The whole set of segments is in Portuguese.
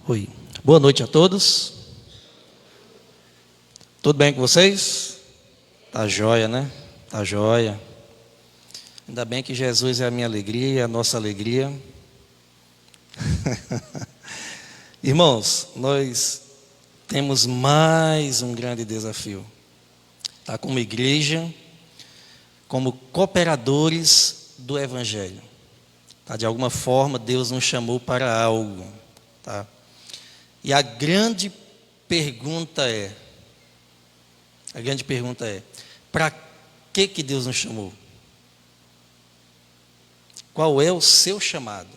Oi. Boa noite a todos. Tudo bem com vocês? Tá jóia, né? Tá jóia. Ainda bem que Jesus é a minha alegria, a nossa alegria. Irmãos, nós temos mais um grande desafio. Tá, como igreja, como cooperadores do Evangelho. Tá, de alguma forma, Deus nos chamou para algo. Tá? E a grande pergunta é, para que Deus nos chamou? Qual é o seu chamado?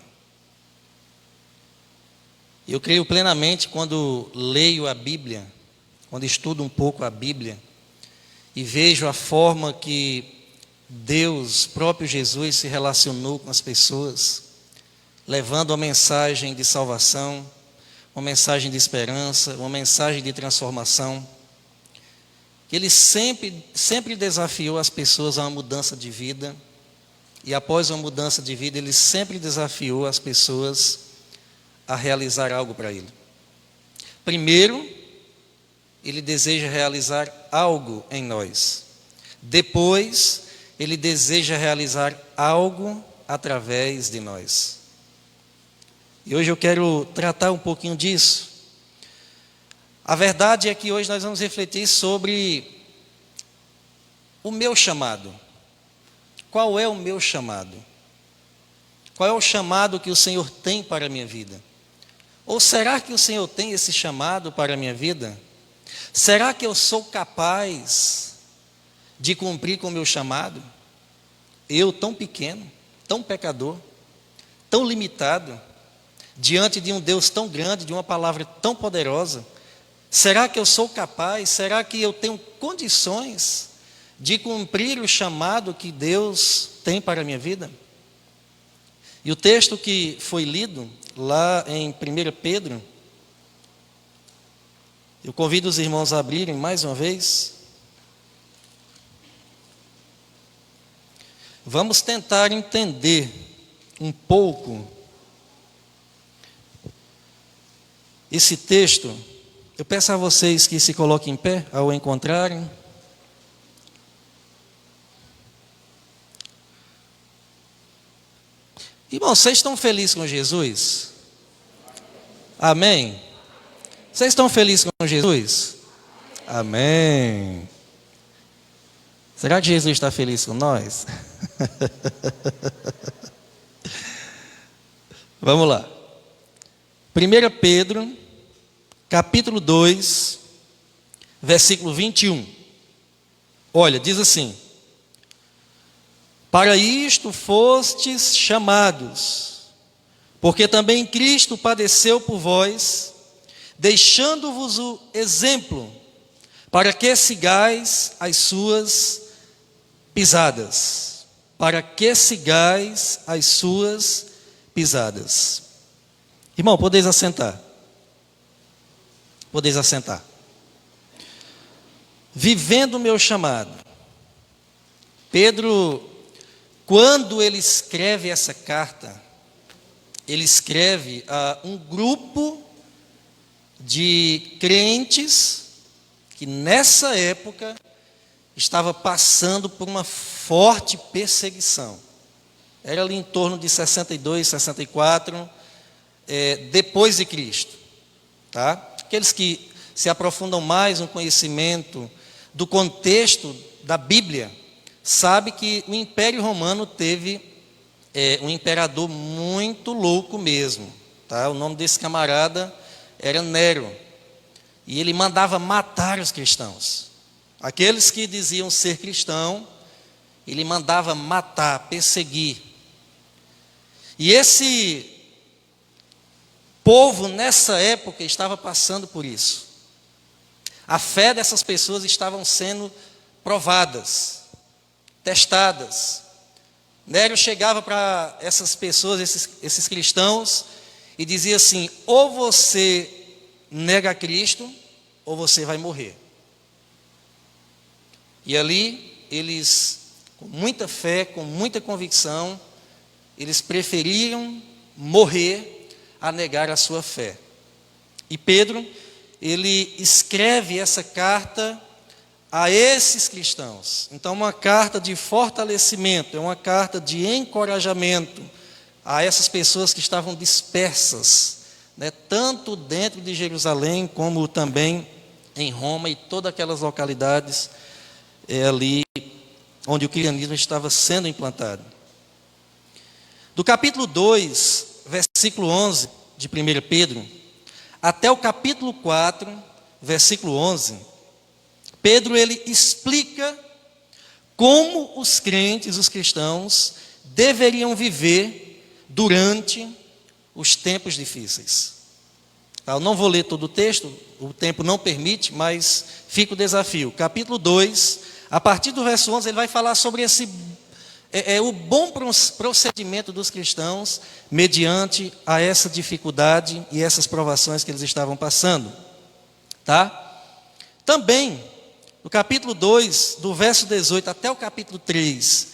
Eu creio plenamente quando leio a Bíblia, quando estudo um pouco a Bíblia, e vejo a forma que Deus, próprio Jesus, se relacionou com as pessoas, levando uma mensagem de salvação, uma mensagem de esperança, uma mensagem de transformação. Ele sempre desafiou as pessoas a uma mudança de vida, e após uma mudança de vida, ele sempre desafiou as pessoas a realizar algo para ele. Primeiro, ele deseja realizar algo em nós. Depois, ele deseja realizar algo através de nós. E hoje eu quero tratar um pouquinho disso. A verdade é que hoje nós vamos refletir sobre o meu chamado. Qual é o meu chamado? Qual é o chamado que o Senhor tem para a minha vida? Ou será que o Senhor tem esse chamado para a minha vida? Será que eu sou capaz de cumprir com o meu chamado? Eu, tão pequeno, tão pecador, tão limitado, diante de um Deus tão grande, de uma palavra tão poderosa, será que eu sou capaz? Será que eu tenho condições de cumprir o chamado que Deus tem para a minha vida? E o texto que foi lido lá em 1 Pedro, eu convido os irmãos a abrirem mais uma vez. Vamos tentar entender um pouco esse texto. Eu peço a vocês que se coloquem em pé ao encontrarem. Irmãos, vocês estão felizes com Jesus? Amém? Vocês estão felizes com Jesus? Amém. Será que Jesus está feliz com nós? Vamos lá. 1 Pedro, capítulo 2, versículo 21. Olha, diz assim: para isto fostes chamados, porque também Cristo padeceu por vós, deixando-vos o exemplo, para que sigais as suas pisadas. Para que sigais as suas pisadas. Irmão, podeis assentar. Podeis assentar. Vivendo o meu chamado. Pedro, quando ele escreve essa carta, ele escreve a um grupo de crentes que nessa época estava passando por uma forte perseguição. Era ali em torno de 62, 64, depois de Cristo. Tá? Aqueles que se aprofundam mais no conhecimento do contexto da Bíblia, sabe que o Império Romano teve um imperador muito louco mesmo. Tá? O nome desse camarada era Nero. E ele mandava matar os cristãos. Aqueles que diziam ser cristão, ele mandava matar, perseguir. E esse povo, nessa época, estava passando por isso. A fé dessas pessoas estavam sendo provadas, testadas. Nero chegava para essas pessoas, esses cristãos, e dizia assim: ou você nega Cristo, ou você vai morrer. E ali, eles, com muita fé, com muita convicção, eles preferiam morrer a negar a sua fé. E Pedro, ele escreve essa carta a esses cristãos. Então, uma carta de fortalecimento, é uma carta de encorajamento a essas pessoas que estavam dispersas, né, tanto dentro de Jerusalém, como também em Roma e todas aquelas localidades ali onde o cristianismo estava sendo implantado. Do capítulo 2, versículo 11 de 1 Pedro, até o capítulo 4, versículo 11, Pedro ele explica como os crentes, os cristãos, deveriam viver durante os tempos difíceis. Eu não vou ler todo o texto, o tempo não permite, mas fica o desafio. Capítulo 2, a partir do verso 11, ele vai falar sobre o bom procedimento dos cristãos mediante a essa dificuldade e essas provações que eles estavam passando. Tá? Também, no capítulo 2, do verso 18 até o capítulo 3,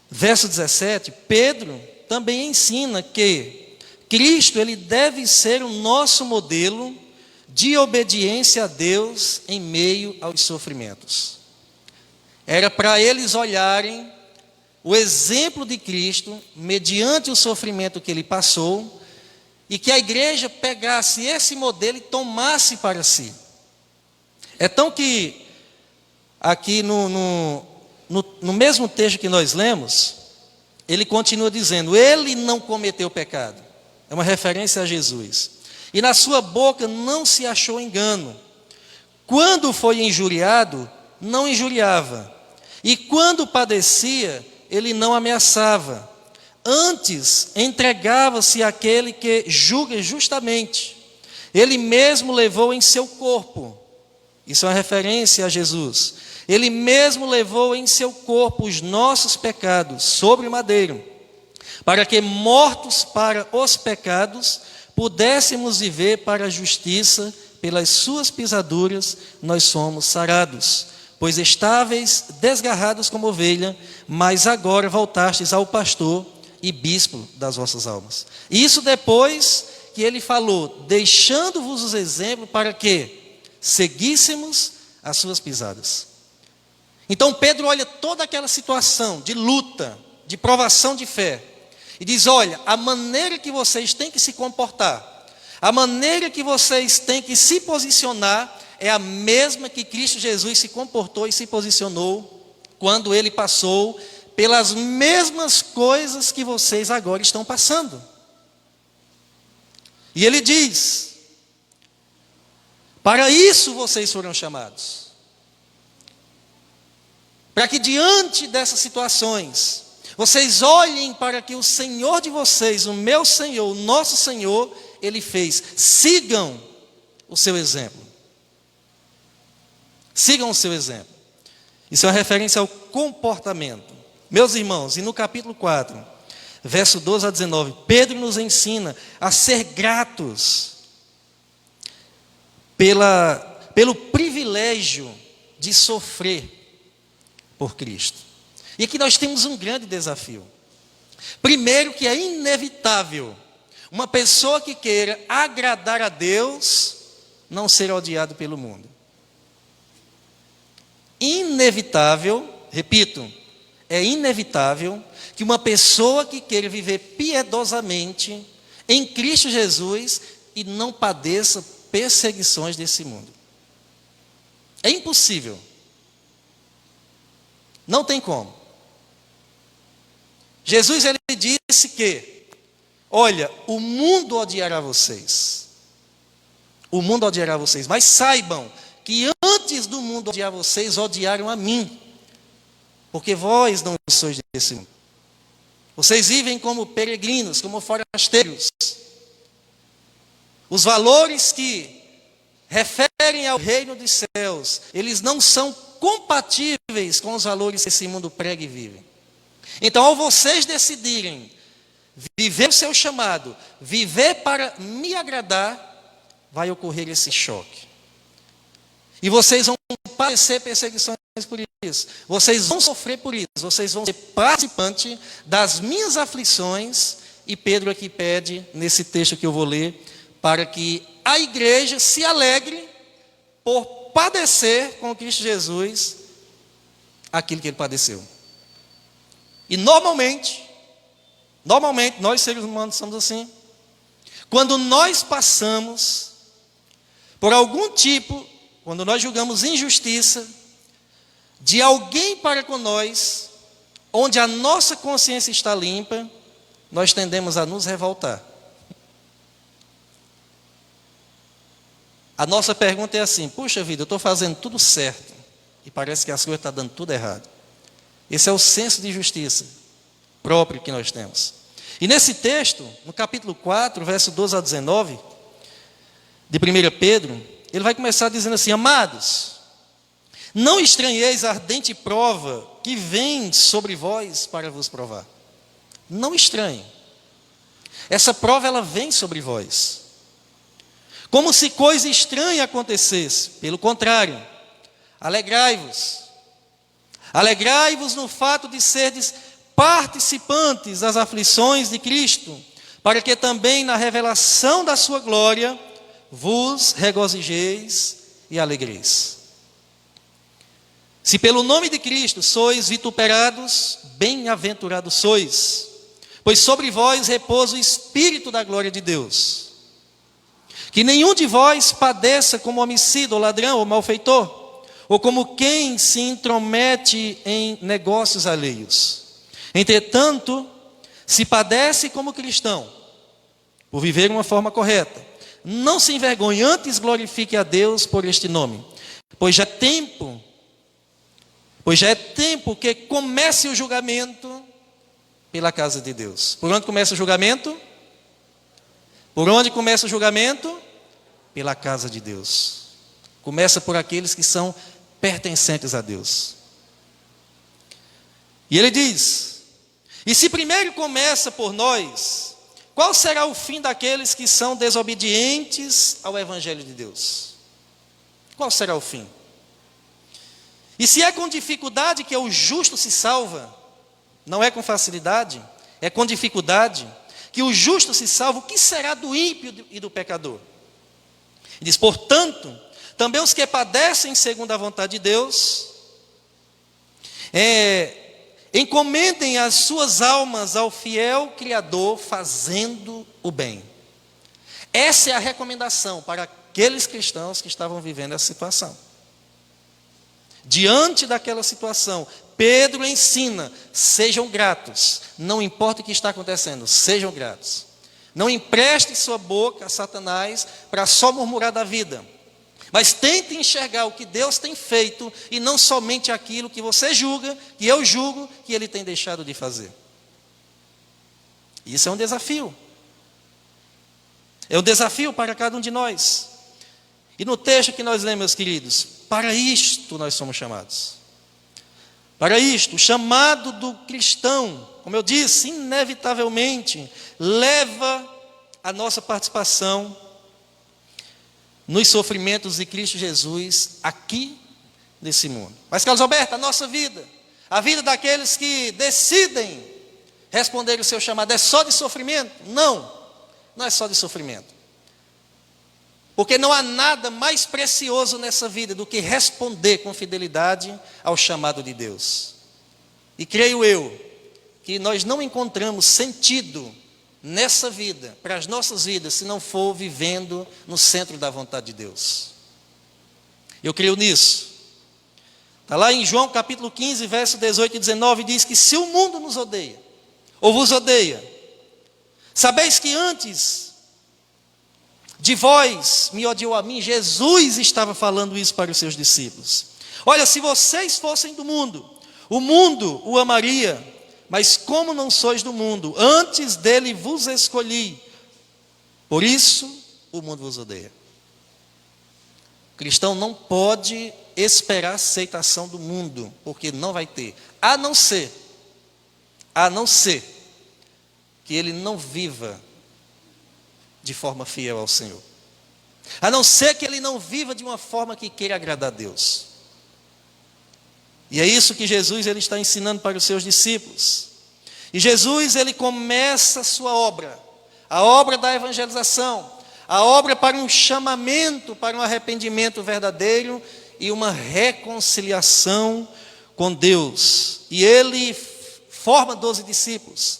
verso 17, Pedro também ensina que Cristo ele deve ser o nosso modelo de obediência a Deus em meio aos sofrimentos. Era para eles olharem o exemplo de Cristo mediante o sofrimento que ele passou e que a igreja pegasse esse modelo e tomasse para si. É tão que aqui no mesmo texto que nós lemos, ele continua dizendo, ele não cometeu pecado. É uma referência a Jesus. E na sua boca não se achou engano. Quando foi injuriado, não injuriava. E quando padecia, ele não ameaçava. Antes, entregava-se àquele que julga justamente. Ele mesmo levou em seu corpo. Isso é uma referência a Jesus. Ele mesmo levou em seu corpo os nossos pecados sobre o madeiro, para que, mortos para os pecados, pudéssemos viver para a justiça. Pelas suas pisaduras nós somos sarados. Pois estáveis desgarrados como ovelha, mas agora voltastes ao pastor e bispo das vossas almas. Isso depois que ele falou, deixando-vos os exemplos para que seguíssemos as suas pisadas. Então Pedro olha toda aquela situação de luta, de provação de fé, e diz, olha, a maneira que vocês têm que se comportar, a maneira que vocês têm que se posicionar, é a mesma que Cristo Jesus se comportou e se posicionou quando ele passou pelas mesmas coisas que vocês agora estão passando. E ele diz, para isso vocês foram chamados. Para que diante dessas situações, vocês olhem para que o Senhor de vocês, o meu Senhor, o nosso Senhor, Ele fez. Sigam o seu exemplo. Sigam o seu exemplo. Isso é uma referência ao comportamento. Meus irmãos, e no capítulo 4, verso 12 a 19, Pedro nos ensina a ser gratos pelo privilégio de sofrer por Cristo. E aqui nós temos um grande desafio. Primeiro, que é inevitável uma pessoa que queira agradar a Deus não ser odiado pelo mundo. Inevitável, repito, é inevitável que uma pessoa que queira viver piedosamente em Cristo Jesus e não padeça perseguições desse mundo. É impossível. Não tem como. Jesus ele disse que, olha, o mundo odiará vocês. O mundo odiará vocês, mas saibam que antes do mundo odiar vocês, odiaram a mim. Porque vós não sois desse mundo. Vocês vivem como peregrinos, como forasteiros. Os valores que referem ao reino dos céus, eles não são compatíveis com os valores que esse mundo prega e vive. Então, ao vocês decidirem viver o seu chamado, viver para me agradar, vai ocorrer esse choque. E vocês vão padecer perseguições por isso. Vocês vão sofrer por isso. Vocês vão ser participantes das minhas aflições. E Pedro aqui pede, nesse texto que eu vou ler, para que a igreja se alegre por padecer com Cristo Jesus aquilo que ele padeceu. E normalmente, nós seres humanos somos assim. Quando nós passamos por algum tipo, quando nós julgamos injustiça de alguém para com nós, onde a nossa consciência está limpa, nós tendemos a nos revoltar. A nossa pergunta é assim: puxa vida, eu estou fazendo tudo certo e parece que as coisas estão dando tudo errado. Esse é o senso de justiça próprio que nós temos. E nesse texto, no capítulo 4, verso 12 a 19, de 1 Pedro, ele vai começar dizendo assim: amados, não estranheis a ardente prova que vem sobre vós para vos provar. Não estranhem. Essa prova, ela vem sobre vós. Como se coisa estranha acontecesse. Pelo contrário, alegrai-vos. Alegrai-vos no fato de serdes participantes das aflições de Cristo, para que também na revelação da sua glória vos regozijeis e alegreis. Se pelo nome de Cristo sois vituperados, bem-aventurados sois, pois sobre vós repousa o Espírito da glória de Deus. Que nenhum de vós padeça como homicida, ou ladrão, ou malfeitor, ou como quem se intromete em negócios alheios. Entretanto, se padece como cristão, por viver de uma forma correta, não se envergonhe, antes glorifique a Deus por este nome, pois já é tempo que comece o julgamento pela casa de Deus. Por onde começa o julgamento? Por onde começa o julgamento? Pela casa de Deus. Começa por aqueles que são pertencentes a Deus. E ele diz: e se primeiro começa por nós, qual será o fim daqueles que são desobedientes ao Evangelho de Deus? Qual será o fim? E se é com dificuldade que o justo se salva, não é com facilidade, é com dificuldade que o justo se salva, o que será do ímpio e do pecador? Ele diz: portanto, também os que padecem segundo a vontade de Deus, encomendem as suas almas ao fiel Criador, fazendo o bem. Essa é a recomendação para aqueles cristãos que estavam vivendo essa situação. Diante daquela situação, Pedro ensina: sejam gratos, não importa o que está acontecendo, sejam gratos. Não empreste sua boca a Satanás para só murmurar da vida, mas tente enxergar o que Deus tem feito e não somente aquilo que você julga, que eu julgo, que Ele tem deixado de fazer. Isso é um desafio. É um desafio para cada um de nós. E no texto que nós lemos, meus queridos, para isto nós somos chamados. Para isto, o chamado do cristão, como eu disse, inevitavelmente leva a nossa participação nos sofrimentos de Cristo Jesus aqui nesse mundo. Mas, Carlos Alberto, a nossa vida, a vida daqueles que decidem responder o seu chamado, é só de sofrimento? Não, não é só de sofrimento. Porque não há nada mais precioso nessa vida do que responder com fidelidade ao chamado de Deus. E creio eu que nós não encontramos sentido nessa vida, para as nossas vidas, se não for vivendo no centro da vontade de Deus. Eu creio nisso. Está lá em João capítulo 15, verso 18 e 19, diz que se o mundo nos odeia, ou vos odeia, sabeis que antes de vós me odiou a mim. Jesus estava falando isso para os seus discípulos. Olha, se vocês fossem do mundo, o mundo o amaria, mas como não sois do mundo, antes dele vos escolhi, por isso o mundo vos odeia. O cristão não pode esperar a aceitação do mundo, porque não vai ter, a não ser que ele não viva de forma fiel ao Senhor, a não ser que ele não viva de uma forma que queira agradar a Deus. E é isso que Jesus ele está ensinando para os seus discípulos. E Jesus ele começa a sua obra, a obra da evangelização, A obra para um chamamento, para um arrependimento verdadeiro e uma reconciliação com Deus. E ele forma 12 discípulos.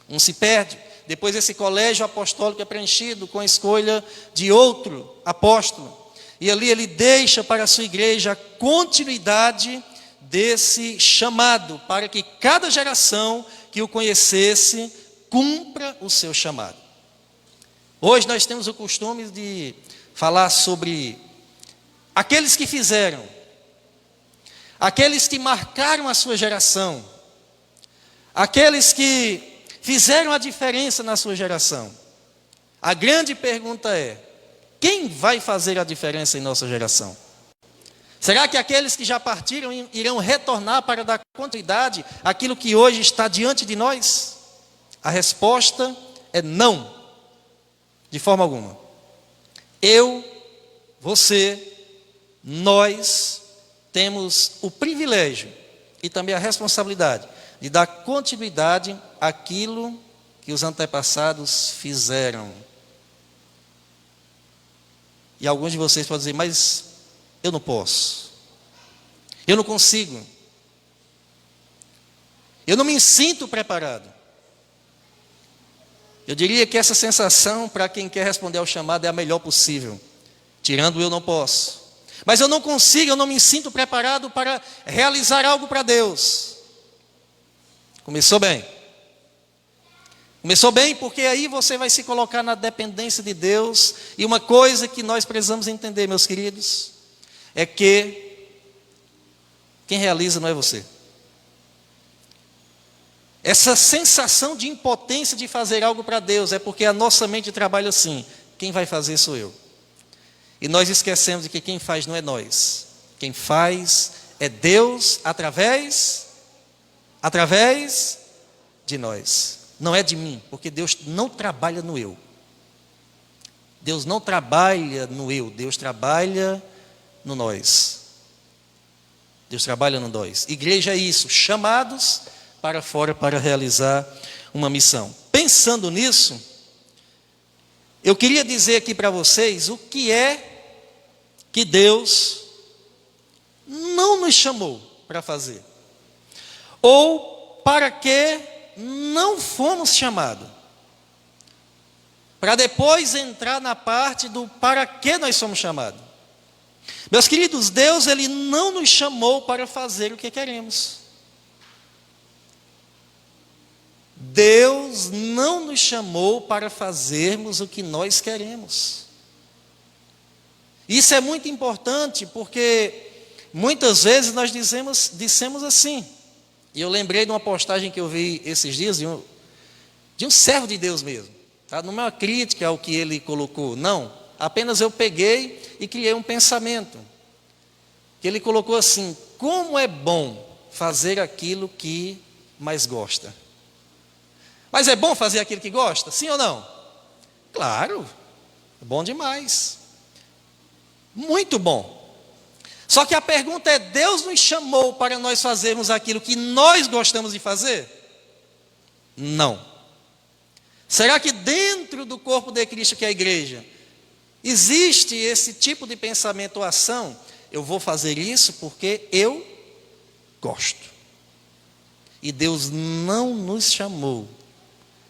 Um se perde. Depois esse colégio apostólico é preenchido com a escolha de outro apóstolo. E ali ele deixa para a sua igreja a continuidade desse chamado, para que cada geração que o conhecesse cumpra o seu chamado. Hoje nós temos o costume de falar sobre aqueles que fizeram, aqueles que marcaram a sua geração, aqueles que fizeram a diferença na sua geração. A grande pergunta é: quem vai fazer a diferença em nossa geração? Será que aqueles que já partiram irão retornar para dar continuidade àquilo que hoje está diante de nós? A resposta é não, de forma alguma. Eu, você, nós temos o privilégio e também a responsabilidade de dar continuidade àquilo que os antepassados fizeram. E alguns de vocês podem dizer: mas eu não posso, eu não consigo, eu não me sinto preparado. Eu diria que essa sensação, para quem quer responder ao chamado, é a melhor possível, tirando o eu não posso. Mas eu não consigo, eu não me sinto preparado para realizar algo para Deus. Começou bem. Começou bem, porque aí você vai se colocar na dependência de Deus. E uma coisa que nós precisamos entender, meus queridos, é que quem realiza não é você. Essa sensação de impotência de fazer algo para Deus é porque a nossa mente trabalha assim: quem vai fazer sou eu. E nós esquecemos de que quem faz não é nós. Quem faz é Deus através de nós. Não é de mim, porque Deus não trabalha no eu. Deus não trabalha no eu, Deus trabalha no nós. Deus trabalha no nós. Igreja é isso, chamados para fora para realizar uma missão. Pensando nisso, eu queria dizer aqui para vocês o que é que Deus não nos chamou para fazer, ou para que não fomos chamados, para depois entrar na parte do para que nós somos chamados. Meus queridos, Deus, Ele não nos chamou para fazer o que queremos. Deus não nos chamou para fazermos o que nós queremos. Isso é muito importante, porque muitas vezes nós dissemos assim. E eu lembrei de uma postagem que eu vi esses dias de um servo de Deus mesmo. Tá? Não é uma crítica ao que ele colocou, não. Apenas eu peguei e criei um pensamento. Que ele colocou assim: como é bom fazer aquilo que mais gosta. Mas é bom fazer aquilo que gosta? Sim ou não? Claro, é bom demais. Muito bom. Só que a pergunta é: Deus nos chamou para nós fazermos aquilo que nós gostamos de fazer? Não. Será que dentro do corpo de Cristo, que é a igreja, existe esse tipo de pensamento ou ação? Eu vou fazer isso porque eu gosto. E Deus não nos chamou,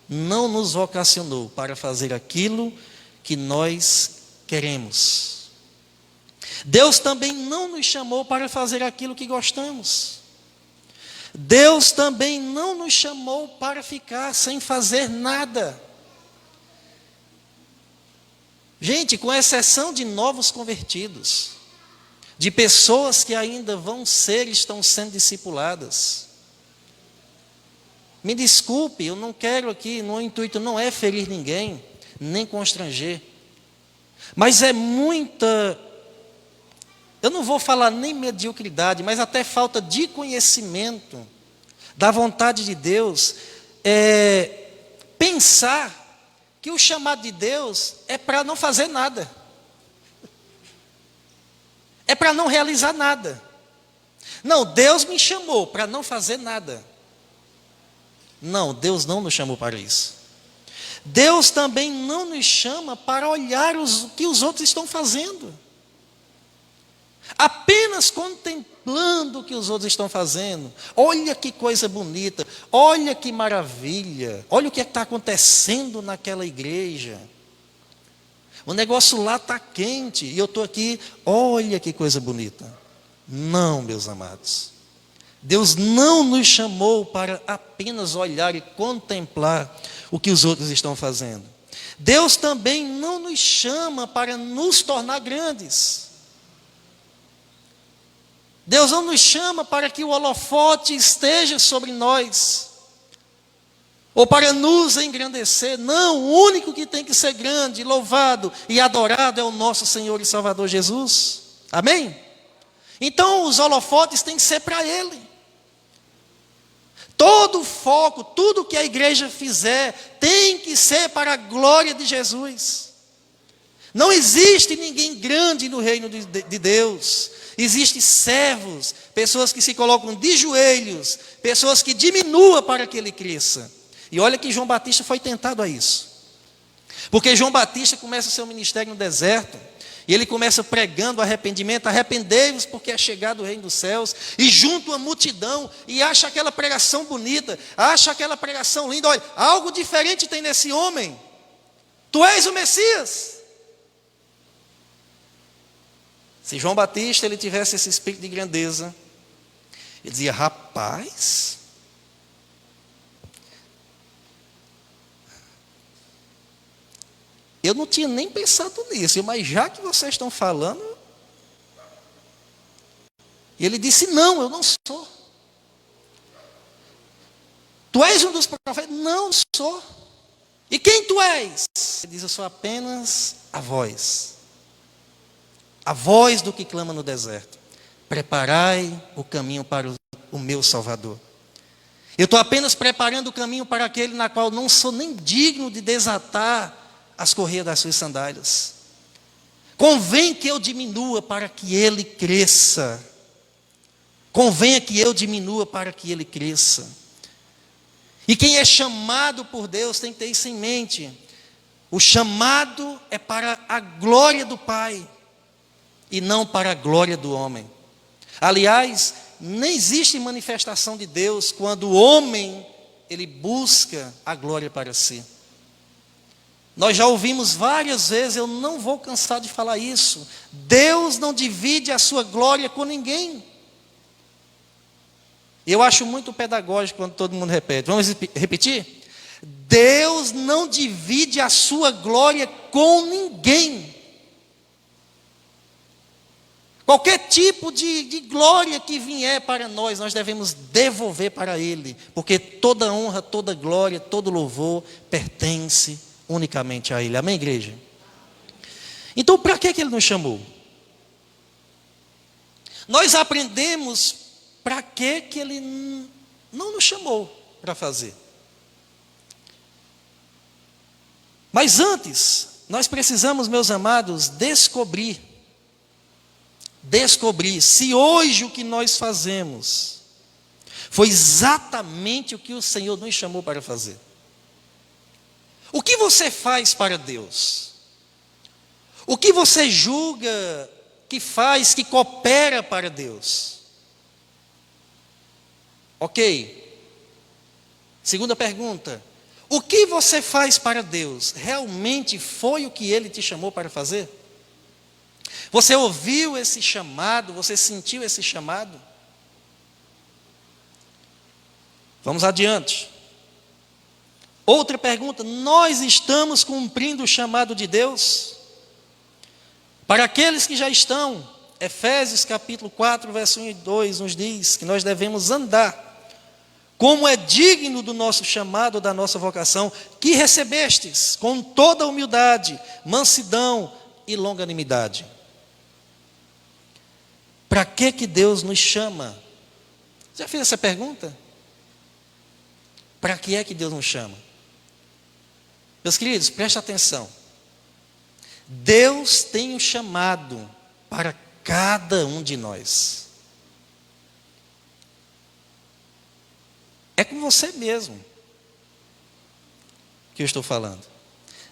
não nos vocacionou para fazer aquilo que nós queremos. Deus também não nos chamou para fazer aquilo que gostamos. Deus também não nos chamou para ficar sem fazer nada. Gente, com exceção de novos convertidos, de pessoas que ainda estão sendo discipuladas. Me desculpe, eu não quero aqui, o intuito não é ferir ninguém, nem constranger. Mas é muita, eu não vou falar nem mediocridade, mas até falta de conhecimento da vontade de Deus, pensar que o chamado de Deus é para não fazer nada. É para não realizar nada. Não, Deus me chamou para não fazer nada. Não, Deus não nos chamou para isso. Deus também não nos chama para olhar o que os outros estão fazendo. Apenas contemplando o que os outros estão fazendo. Olha que coisa bonita, olha que maravilha, olha o que está acontecendo naquela igreja. O negócio lá está quente e eu estou aqui, olha que coisa bonita. Não, meus amados. Deus não nos chamou para apenas olhar e contemplar o que os outros estão fazendo. Deus também não nos chama para nos tornar grandes. Deus não nos chama para que o holofote esteja sobre nós, ou para nos engrandecer. Não, o único que tem que ser grande, louvado e adorado é o nosso Senhor e Salvador Jesus. Amém? Então os holofotes têm que ser para Ele. Todo o foco, tudo que a igreja fizer, tem que ser para a glória de Jesus. Não existe ninguém grande no reino de Deus. Existem servos, pessoas que se colocam de joelhos, pessoas que diminuam para que ele cresça. E olha que João Batista foi tentado a isso. Porque João Batista começa o seu ministério no deserto, e ele começa pregando arrependimento, arrependei-vos porque é chegado o reino dos céus, e junto a multidão, e acha aquela pregação bonita, acha aquela pregação linda, olha, algo diferente tem nesse homem, tu és o Messias. Se João Batista ele tivesse esse espírito de grandeza, ele dizia, rapaz, eu não tinha nem pensado nisso, mas já que vocês estão falando, e ele disse, não, eu não sou. Tu és um dos profetas? Não sou. E quem tu és? Ele diz, eu sou apenas a voz do que clama no deserto. Preparai o caminho para o meu Salvador. Eu estou apenas preparando o caminho para aquele na qual não sou nem digno de desatar as correias das suas sandálias. Convém que eu diminua para que ele cresça. Convenha que eu diminua para que ele cresça. E quem é chamado por Deus tem que ter isso em mente. O chamado é para a glória do Pai e não para a glória do homem. Aliás, nem existe manifestação de Deus quando o homem ele busca a glória para si. Nós já ouvimos várias vezes, eu não vou cansar de falar isso. Deus não divide a sua glória com ninguém. Eu acho muito pedagógico quando todo mundo repete. Vamos repetir? Deus não divide a sua glória com ninguém. Qualquer tipo de glória que vier para nós, nós devemos devolver para Ele. Porque toda honra, toda glória, todo louvor pertence unicamente a Ele. Amém, igreja? Então, para que Ele nos chamou? Nós aprendemos para que Ele não nos chamou para fazer. Mas antes, nós precisamos, meus amados, descobrir se hoje o que nós fazemos foi exatamente o que o Senhor nos chamou para fazer. O que você faz para Deus? O que você julga que faz, que coopera para Deus? Ok. Segunda pergunta. O que você faz para Deus? Realmente foi o que Ele te chamou para fazer? Você ouviu esse chamado? Você sentiu esse chamado? Vamos adiante. Outra pergunta, nós estamos cumprindo o chamado de Deus? Para aqueles que já estão, Efésios capítulo 4, verso 1 e 2 nos diz que nós devemos andar como é digno do nosso chamado, da nossa vocação, que recebestes com toda humildade, mansidão e longanimidade. Para que Deus nos chama? Já fez essa pergunta? Para que é que Deus nos chama? Meus queridos, preste atenção. Deus tem um chamado para cada um de nós. É com você mesmo que eu estou falando.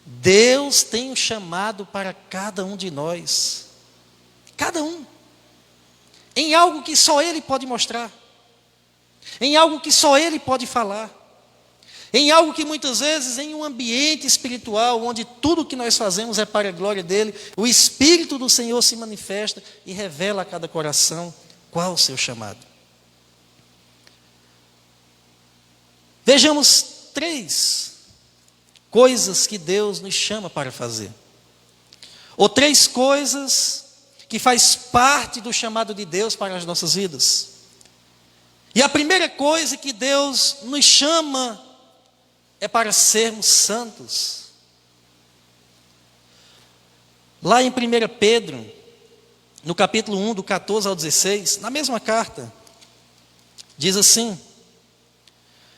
Deus tem um chamado para cada um de nós. Cada um. Em algo que só Ele pode mostrar. Em algo que só Ele pode falar. Em algo que muitas vezes, em um ambiente espiritual, onde tudo que nós fazemos é para a glória dEle, o Espírito do Senhor se manifesta e revela a cada coração qual o seu chamado. Vejamos 3 coisas que Deus nos chama para fazer. Ou 3 coisas que faz parte do chamado de Deus para as nossas vidas. E a primeira coisa que Deus nos chama é para sermos santos. Lá em 1 Pedro, no capítulo 1, do 14 ao 16, na mesma carta, diz assim: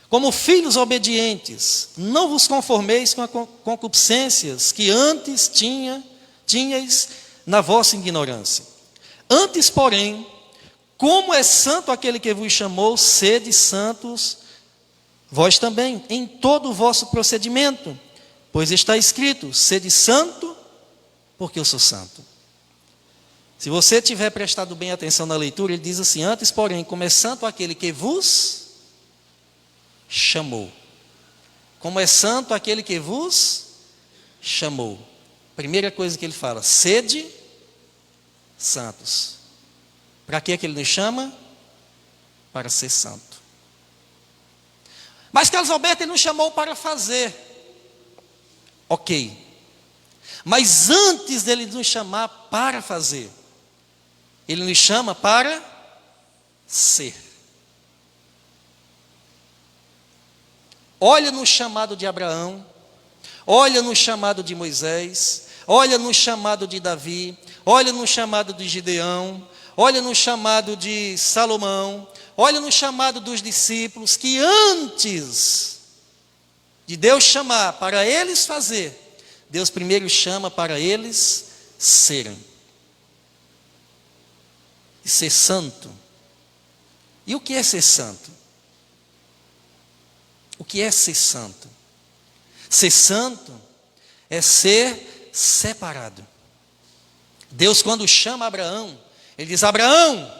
como filhos obedientes, não vos conformeis com as concupiscências que antes tinhais na vossa ignorância. Antes, porém, como é santo aquele que vos chamou, sede santos vós também, em todo o vosso procedimento, pois está escrito: sede santo, porque eu sou santo. Se você tiver prestado bem atenção na leitura, ele diz assim: antes, porém, como é santo aquele que vos chamou. Como é santo aquele que vos chamou. Primeira coisa que ele fala: sede santos. Para que ele nos chama? Para ser santo. Mas Carlos Alberto, ele nos chamou para fazer. Ok. Mas antes dele nos chamar para fazer, ele nos chama para ser. Olha no chamado de Abraão, olha no chamado de Moisés, olha no chamado de Davi, olha no chamado de Gideão, olha no chamado de Salomão, olha no chamado dos discípulos, que antes de Deus chamar para eles fazer, Deus primeiro chama para eles serem. E ser santo. E o que é ser santo? O que é ser santo? Ser santo é ser separado. Deus, quando chama Abraão, ele diz: Abraão,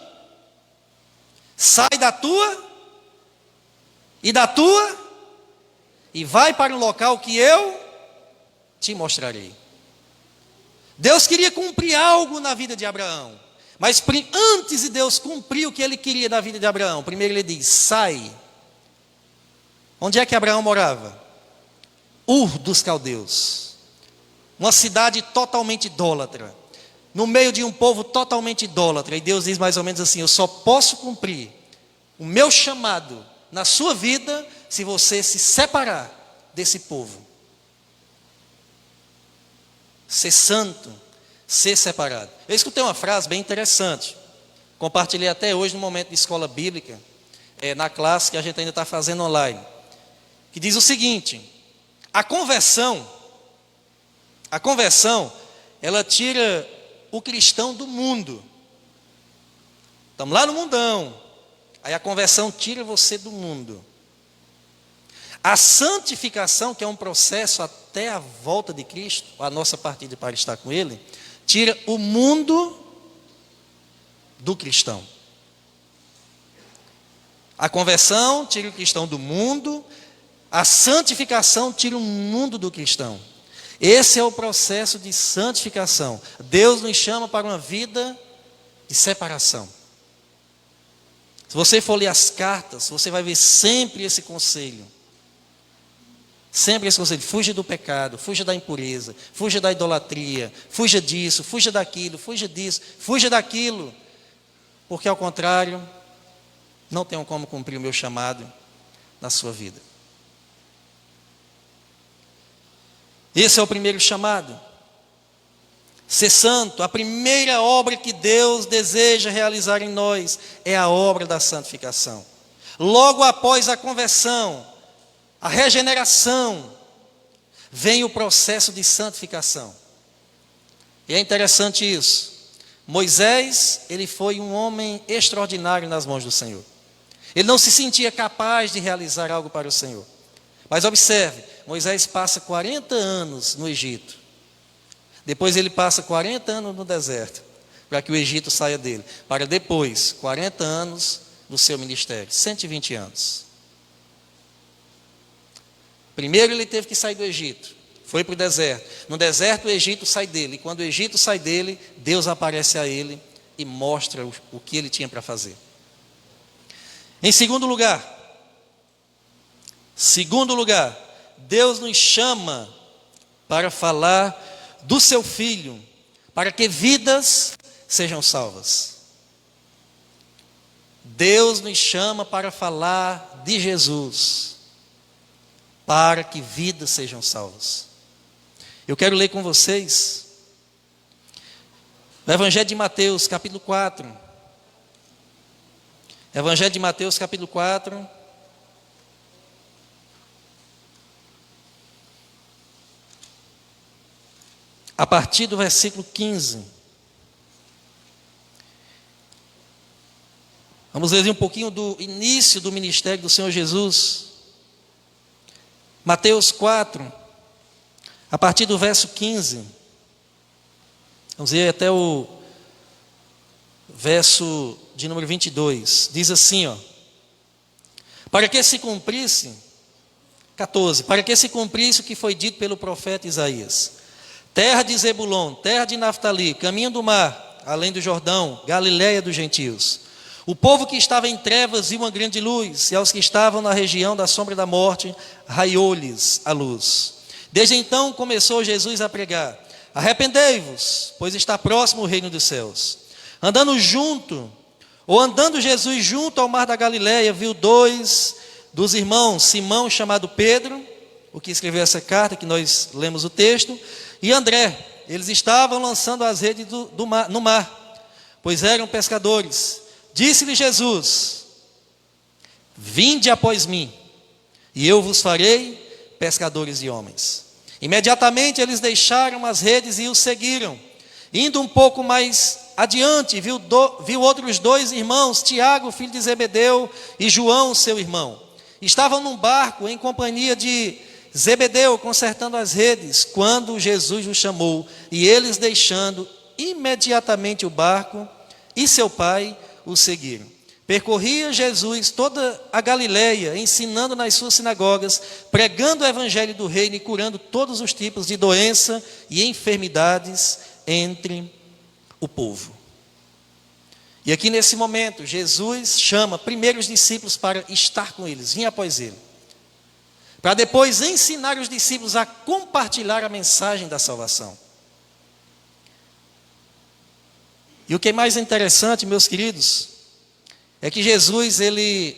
sai da tua e vai para um local que eu te mostrarei. Deus queria cumprir algo na vida de Abraão, mas antes de Deus cumprir o que ele queria na vida de Abraão, primeiro ele diz: sai. Onde é que Abraão morava? Ur dos Caldeus, uma cidade totalmente idólatra, no meio de um povo totalmente idólatra. E Deus diz mais ou menos assim: eu só posso cumprir o meu chamado na sua vida se você se separar desse povo. Ser santo, ser separado. Eu escutei uma frase bem interessante, compartilhei até hoje no momento de escola bíblica, na classe que a gente ainda está fazendo online, que diz o seguinte: a conversão, ela tira o cristão do mundo. Estamos lá no mundão, aí a conversão tira você do mundo. A santificação, que é um processo até a volta de Cristo, a nossa partida para estar com Ele, tira o mundo do cristão. A conversão tira o cristão do mundo, a santificação tira o mundo do cristão. Esse é o processo de santificação. Deus nos chama para uma vida de separação. Se você for ler as cartas, você vai ver sempre esse conselho. Sempre esse conselho: fuja do pecado, fuja da impureza, fuja da idolatria, fuja disso, fuja daquilo, fuja disso, fuja daquilo. Porque ao contrário, não tenho como cumprir o meu chamado na sua vida. Esse é o primeiro chamado. Ser santo, a primeira obra que Deus deseja realizar em nós é a obra da santificação. Logo após a conversão, a regeneração, vem o processo de santificação. E é interessante isso. Moisés, ele foi um homem extraordinário nas mãos do Senhor. Ele não se sentia capaz de realizar algo para o Senhor. Mas observe, Moisés passa 40 anos no Egito. Depois ele passa 40 anos no deserto, para que o Egito saia dele. Para depois, 40 anos do seu ministério, 120 anos. Primeiro ele teve que sair do Egito, foi para o deserto. No deserto o Egito sai dele, e quando o Egito sai dele, Deus aparece a ele e mostra o que ele tinha para fazer. Em segundo lugar, Deus nos chama para falar do seu Filho, para que vidas sejam salvas. Deus nos chama para falar de Jesus, para que vidas sejam salvas. Eu quero ler com vocês o Evangelho de Mateus, capítulo 4. Evangelho de Mateus, capítulo 4. A partir do versículo 15. Vamos ler um pouquinho do início do ministério do Senhor Jesus. Mateus 4, a partir do verso 15. Vamos ler até o verso de número 22. Diz assim, para que se cumprisse, 14, para que se cumprisse o que foi dito pelo profeta Isaías. Terra de Zebulon, terra de Naftali, caminho do mar, além do Jordão, Galiléia dos gentios. O povo que estava em trevas viu uma grande luz, e aos que estavam na região da sombra da morte, raiou-lhes a luz. Desde então começou Jesus a pregar: arrependei-vos, pois está próximo o reino dos céus. Andando Jesus junto ao mar da Galiléia, viu dois dos irmãos, Simão, chamado Pedro, o que escreveu essa carta, que nós lemos o texto, e André. Eles estavam lançando as redes no mar, pois eram pescadores. Disse-lhe Jesus: vinde após mim, e eu vos farei pescadores de homens. Imediatamente eles deixaram as redes e o seguiram. Indo um pouco mais adiante, viu outros dois irmãos, Tiago, filho de Zebedeu, e João, seu irmão. Estavam num barco em companhia de Zebedeu, consertando as redes, quando Jesus os chamou, e eles, deixando imediatamente o barco e seu pai, o seguiram. Percorria Jesus toda a Galiléia, ensinando nas suas sinagogas, pregando o evangelho do reino e curando todos os tipos de doença e enfermidades entre o povo. E aqui nesse momento, Jesus chama primeiro os discípulos para estar com eles, vir após ele, para depois ensinar os discípulos a compartilhar a mensagem da salvação. E o que é mais interessante, meus queridos, é que Jesus, ele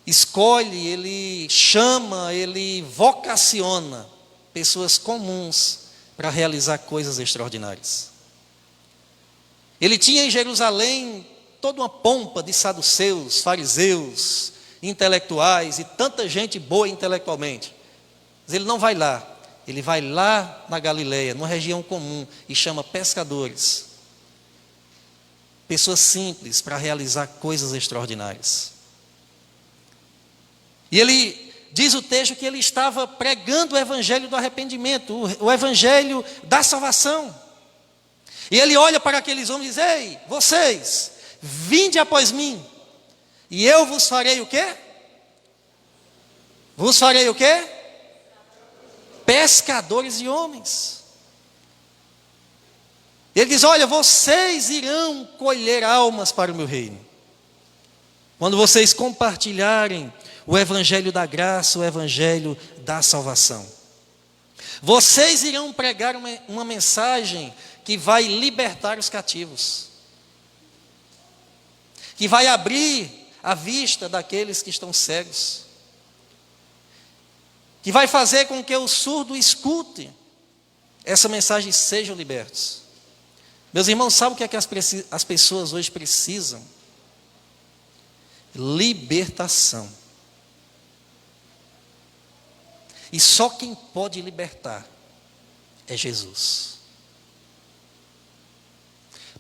escolhe, ele chama, ele vocaciona pessoas comuns para realizar coisas extraordinárias. Ele tinha em Jerusalém toda uma pompa de saduceus, fariseus, intelectuais e tanta gente boa intelectualmente. Mas ele não vai lá, ele vai lá na Galiléia, numa região comum, e chama pescadores, pessoas simples, para realizar coisas extraordinárias. E ele diz o texto que ele estava pregando o evangelho do arrependimento, o evangelho da salvação. E ele olha para aqueles homens e diz: ei, vocês, vinde após mim, e eu vos farei o quê? Vos farei o quê? Pescadores de homens. Ele diz: olha, vocês irão colher almas para o meu reino, quando vocês compartilharem o evangelho da graça, o evangelho da salvação. Vocês irão pregar uma mensagem que vai libertar os cativos, que vai abrir a vista daqueles que estão cegos, que vai fazer com que o surdo escute essa mensagem e sejam libertos. Meus irmãos, sabe o que é que as pessoas hoje precisam? Libertação. E só quem pode libertar é Jesus.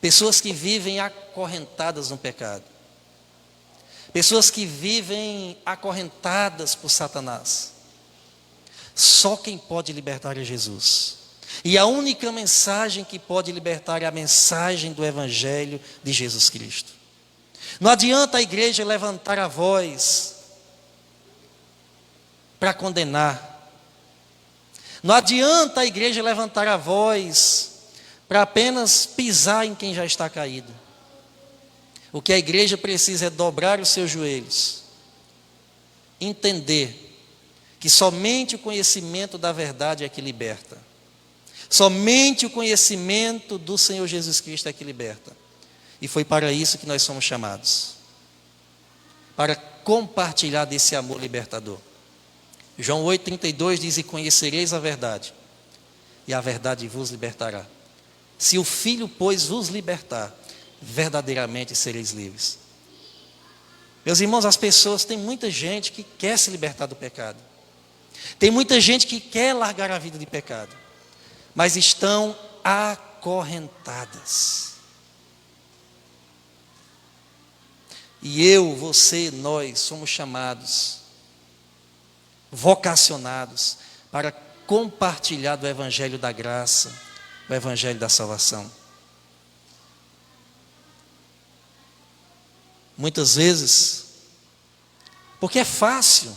Pessoas que vivem acorrentadas no pecado. Pessoas que vivem acorrentadas por Satanás. Só quem pode libertar é Jesus. E a única mensagem que pode libertar é a mensagem do Evangelho de Jesus Cristo. Não adianta a igreja levantar a voz para condenar. Não adianta a igreja levantar a voz para apenas pisar em quem já está caído. O que a igreja precisa é dobrar os seus joelhos, entender que somente o conhecimento da verdade é que liberta. Somente o conhecimento do Senhor Jesus Cristo é que liberta. E foi para isso que nós somos chamados. Para compartilhar desse amor libertador. João 8,32 diz: e conhecereis a verdade, e a verdade vos libertará. Se o Filho, pois, vos libertar, verdadeiramente sereis livres. Meus irmãos, as pessoas, tem muita gente que quer se libertar do pecado. Tem muita gente que quer largar a vida de pecado, mas estão acorrentadas. E eu, você, nós somos chamados, vocacionados para compartilhar do Evangelho da graça, do Evangelho da salvação. Muitas vezes, porque é fácil,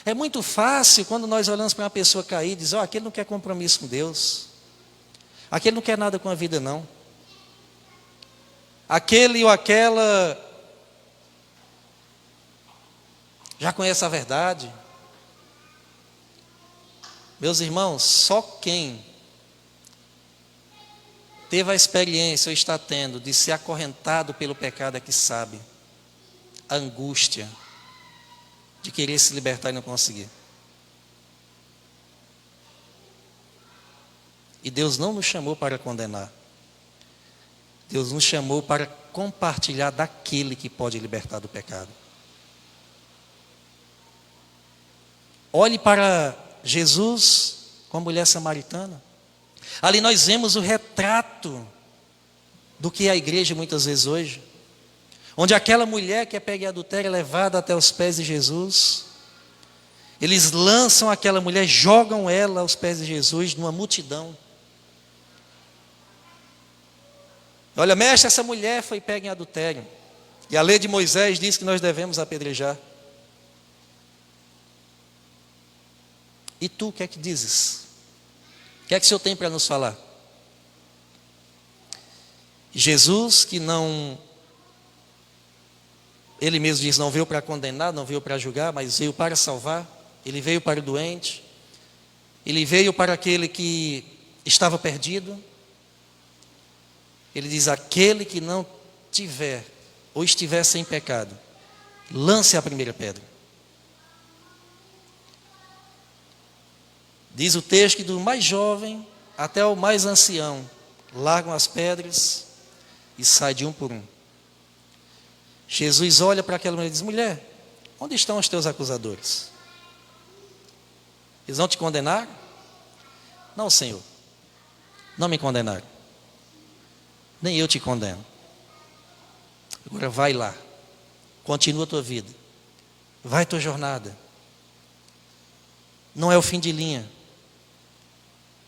é muito fácil quando nós olhamos para uma pessoa cair e dizer: ó, aquele não quer compromisso com Deus, aquele não quer nada com a vida não, aquele ou aquela já conhece a verdade. Meus irmãos, só quem teve a experiência ou está tendo de ser acorrentado pelo pecado é que sabe a angústia de querer se libertar e não conseguir. E Deus não nos chamou para condenar. Deus nos chamou para compartilhar daquele que pode libertar do pecado. Olhe para Jesus com a mulher samaritana. Ali nós vemos o retrato do que é a igreja muitas vezes hoje. Onde aquela mulher que é pega em adultério é levada até os pés de Jesus. Eles lançam aquela mulher, jogam ela aos pés de Jesus numa multidão. Olha, mestre, essa mulher foi pega em adultério. E a lei de Moisés diz que nós devemos apedrejar. E tu, o que é que dizes? O que é que o Senhor tem para nos falar? Jesus, que não, Ele mesmo diz, não veio para condenar, não veio para julgar, mas veio para salvar. Ele veio para o doente. Ele veio para aquele que estava perdido. Ele diz: aquele que não tiver ou estiver sem pecado, lance a primeira pedra. Diz o texto que do mais jovem até o mais ancião largam as pedras e sai de um por um. Jesus olha para aquela mulher e diz: mulher, onde estão os teus acusadores? Eles não te condenaram? Não, Senhor, não me condenaram. Nem eu te condeno. Agora vai lá, continua a tua vida, vai a tua jornada. Não é o fim de linha.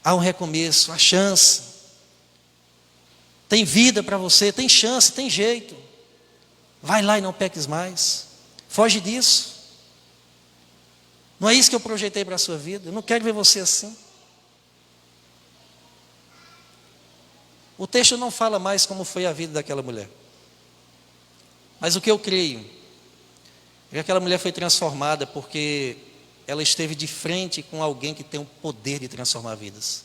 Há um recomeço, há chance. Tem vida para você, tem chance, tem jeito. Vai lá e não peques mais. Foge disso. Não é isso que eu projetei para a sua vida. Eu não quero ver você assim. O texto não fala mais como foi a vida daquela mulher. Mas o que eu creio é que aquela mulher foi transformada porque ela esteve de frente com alguém que tem o poder de transformar vidas.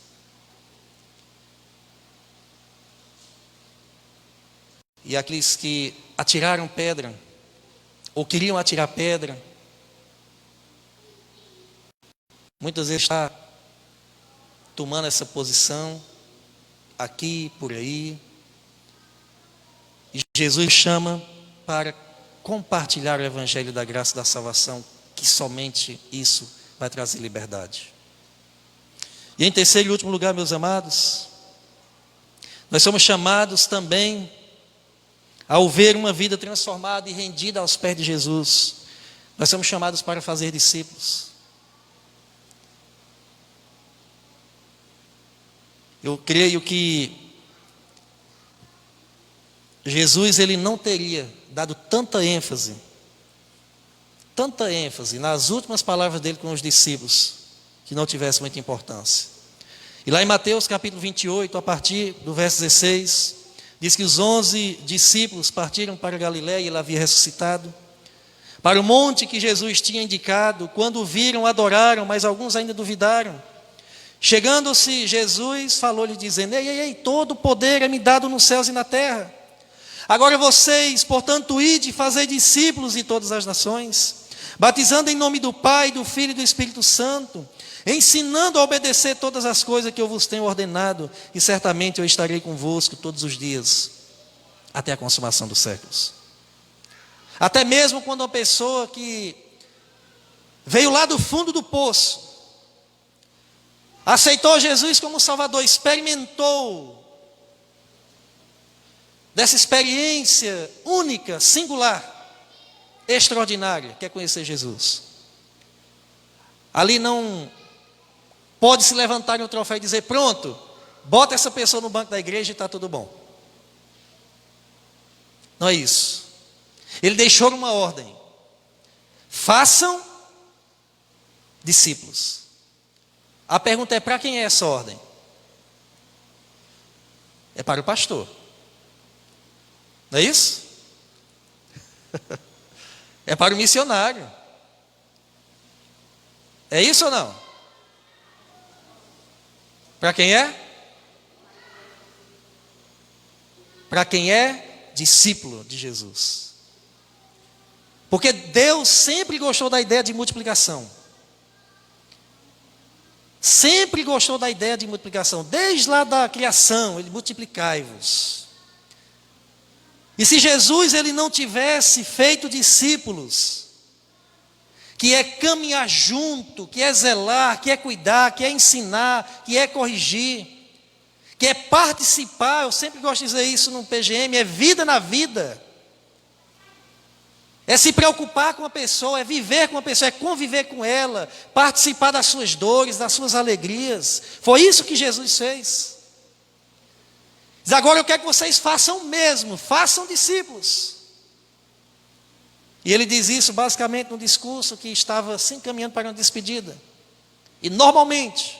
E aqueles que atiraram pedra, ou queriam atirar pedra, muitas vezes está tomando essa posição, aqui, por aí. E Jesus chama para compartilhar o Evangelho da graça e da salvação, que somente isso vai trazer liberdade. E em terceiro e último lugar, meus amados, nós somos chamados também ao ver uma vida transformada e rendida aos pés de Jesus. Nós somos chamados para fazer discípulos. Eu creio que Jesus ele não teria dado tanta ênfase nas últimas palavras dele com os discípulos, que não tivesse muita importância. E lá em Mateus capítulo 28, a partir do verso 16, diz que os 11 discípulos partiram para Galiléia, ele havia ressuscitado, para o monte que Jesus tinha indicado. Quando o viram, adoraram, mas alguns ainda duvidaram. Chegando-se Jesus, falou-lhe dizendo: ei, todo o poder é me dado nos céus e na terra. Agora vocês, portanto, ide e fazei discípulos de todas as nações, batizando em nome do Pai, do Filho e do Espírito Santo, ensinando a obedecer todas as coisas que eu vos tenho ordenado, e certamente eu estarei convosco todos os dias, até a consumação dos séculos. Até mesmo quando uma pessoa que veio lá do fundo do poço, aceitou Jesus como Salvador, experimentou dessa experiência única, singular, extraordinária, que é conhecer Jesus. Ali não pode se levantar em um troféu e dizer: pronto, bota essa pessoa no banco da igreja e está tudo bom. Não é isso. Ele deixou uma ordem: façam discípulos. A pergunta é: para quem é essa ordem? É para o pastor. Não é isso? É para o missionário. É isso ou não? Para quem é? Para quem é discípulo de Jesus. Porque Deus sempre gostou da ideia de multiplicação. Sempre gostou da ideia de multiplicação. Desde lá da criação, ele: multiplicai-vos. E se Jesus ele não tivesse feito discípulos, que é caminhar junto, que é zelar, que é cuidar, que é ensinar, que é corrigir, que é participar, eu sempre gosto de dizer isso no PGM, é vida na vida. É se preocupar com a pessoa, é viver com a pessoa, é conviver com ela, participar das suas dores, das suas alegrias. Foi isso que Jesus fez. Diz: agora eu quero que vocês façam o mesmo, façam discípulos. E ele diz isso basicamente no discurso que estava se encaminhando para uma despedida. E normalmente,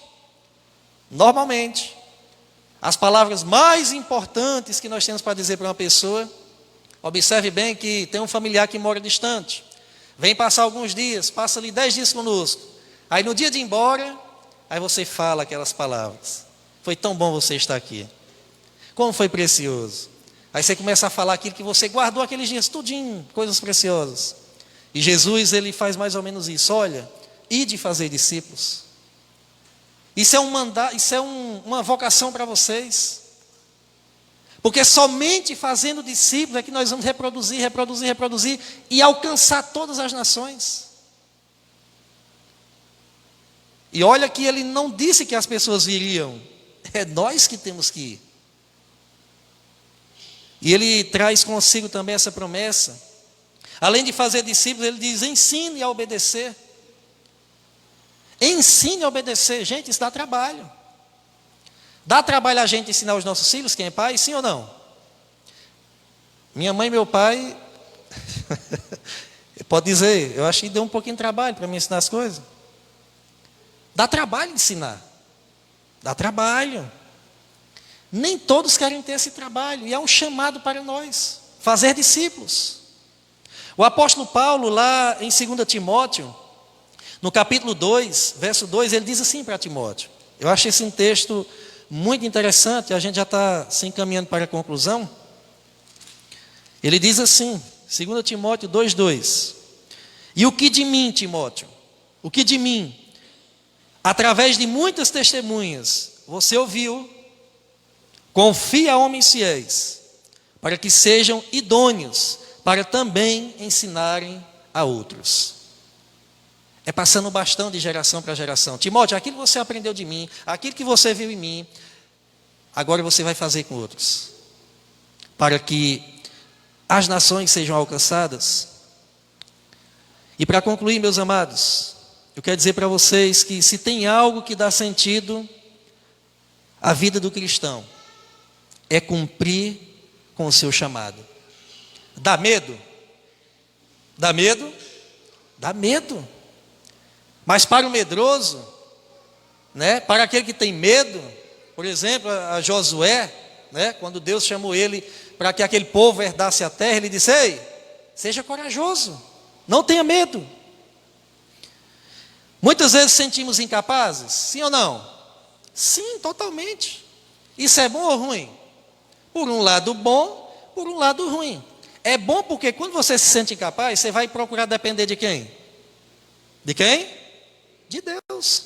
as palavras mais importantes que nós temos para dizer para uma pessoa, observe bem que tem um familiar que mora distante, vem passar alguns dias, passa ali 10 dias conosco, aí no dia de ir embora, aí você fala aquelas palavras: foi tão bom você estar aqui, como foi precioso. Aí você começa a falar aquilo que você guardou aqueles dias tudinho, coisas preciosas. E Jesus ele faz mais ou menos isso: olha, ide fazer discípulos. Isso é um mandato, isso é uma vocação para vocês. Porque somente fazendo discípulos é que nós vamos reproduzir e alcançar todas as nações. E olha que ele não disse que as pessoas viriam, é nós que temos que ir. E ele traz consigo também essa promessa. Além de fazer discípulos, ele diz: ensine a obedecer. Ensine a obedecer. Gente, isso dá trabalho. Dá trabalho a gente ensinar os nossos filhos, quem é pai, sim ou não? Minha mãe e meu pai, pode dizer, eu acho que deu um pouquinho de trabalho para me ensinar as coisas. Dá trabalho ensinar. Dá trabalho. Nem todos querem ter esse trabalho, e é um chamado para nós, fazer discípulos. O apóstolo Paulo, lá em 2 Timóteo, no capítulo 2, verso 2, ele diz assim para Timóteo. Eu acho esse um texto muito interessante, a gente já está se encaminhando para a conclusão. Ele diz assim, 2 Timóteo 2:2: e o que de mim, Timóteo, o que de mim, através de muitas testemunhas, você ouviu, confia a homens fiéis, para que sejam idôneos, para também ensinarem a outros. É passando o bastão de geração para geração. Timóteo, aquilo que você aprendeu de mim, aquilo que você viu em mim, agora você vai fazer com outros, para que as nações sejam alcançadas. E para concluir, meus amados, eu quero dizer para vocês que se tem algo que dá sentido A vida do cristão é cumprir com o seu chamado. Dá medo? Dá medo? Dá medo. Mas para o medroso, né, para aquele que tem medo, por exemplo, a Josué, né, quando Deus chamou ele para que aquele povo herdasse a terra, ele disse: ei, seja corajoso, não tenha medo. Muitas vezes sentimos incapazes, sim ou não? Sim, totalmente. Isso é bom ou ruim? Por um lado bom, por um lado ruim. É bom porque quando você se sente incapaz, você vai procurar depender de quem? De quem? De Deus.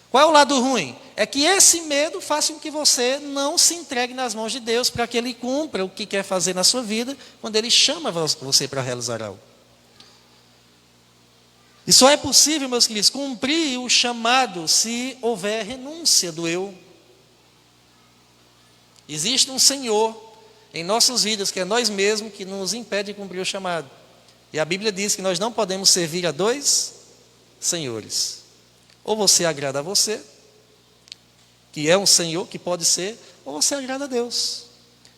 Qual é o lado ruim? É que esse medo faz com que você não se entregue nas mãos de Deus para que Ele cumpra o que quer fazer na sua vida quando Ele chama você para realizar algo. E só é possível, meus queridos, cumprir o chamado se houver renúncia do eu. Existe um Senhor em nossas vidas, que é nós mesmos, que nos impede de cumprir o chamado. E a Bíblia diz que nós não podemos servir a dois senhores. Ou você agrada a você, que é um Senhor, que pode ser, ou você agrada a Deus.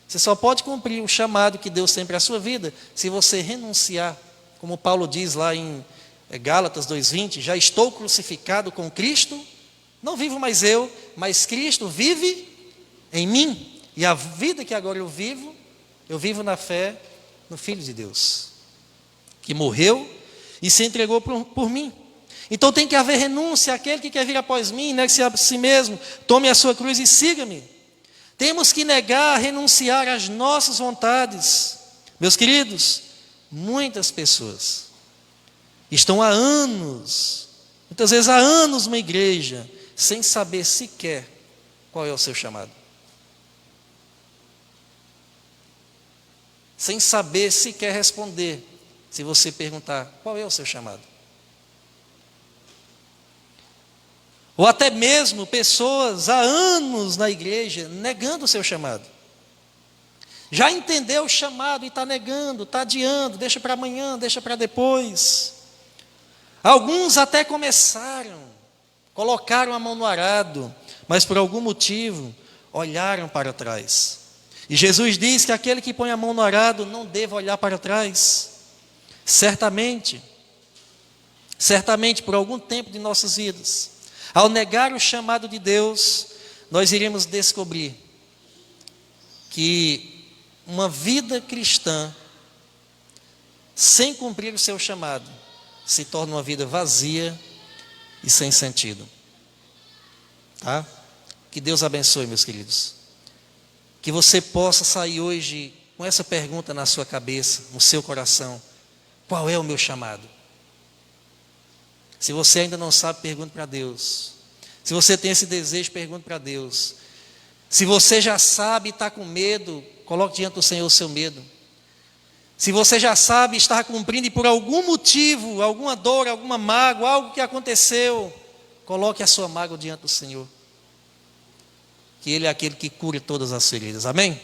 Você só pode cumprir o chamado que Deus tem para a sua vida se você renunciar. Como Paulo diz lá em Gálatas 2:20, já estou crucificado com Cristo, não vivo mais eu, mas Cristo vive em mim. E a vida que agora eu vivo na fé no Filho de Deus, que morreu e se entregou por mim. Então tem que haver renúncia. Aquele que quer vir após mim, negue-se a si mesmo, tome a sua cruz e siga-me. Temos que negar, renunciar às nossas vontades. Meus queridos, muitas pessoas estão há anos, muitas vezes há anos numa igreja, sem saber sequer qual é o seu chamado. Sem saber sequer responder, se você perguntar, qual é o seu chamado? Ou até mesmo pessoas há anos na igreja, negando o seu chamado. Já entendeu o chamado e está negando, está adiando, deixa para amanhã, deixa para depois. Alguns até começaram, colocaram a mão no arado, mas por algum motivo olharam para trás. E Jesus diz que aquele que põe a mão no arado não deve olhar para trás. Certamente por algum tempo de nossas vidas, ao negar o chamado de Deus, nós iremos descobrir que uma vida cristã, sem cumprir o seu chamado, se torna uma vida vazia e sem sentido. Tá? Que Deus abençoe, meus queridos. Que você possa sair hoje com essa pergunta na sua cabeça, no seu coração: qual é o meu chamado? Se você ainda não sabe, pergunte para Deus. Se você tem esse desejo, pergunte para Deus. Se você já sabe e está com medo, coloque diante do Senhor o seu medo. Se você já sabe e está cumprindo e por algum motivo, alguma dor, alguma mágoa, algo que aconteceu, coloque a sua mágoa diante do Senhor. Que Ele é aquele que cura todas as feridas. Amém?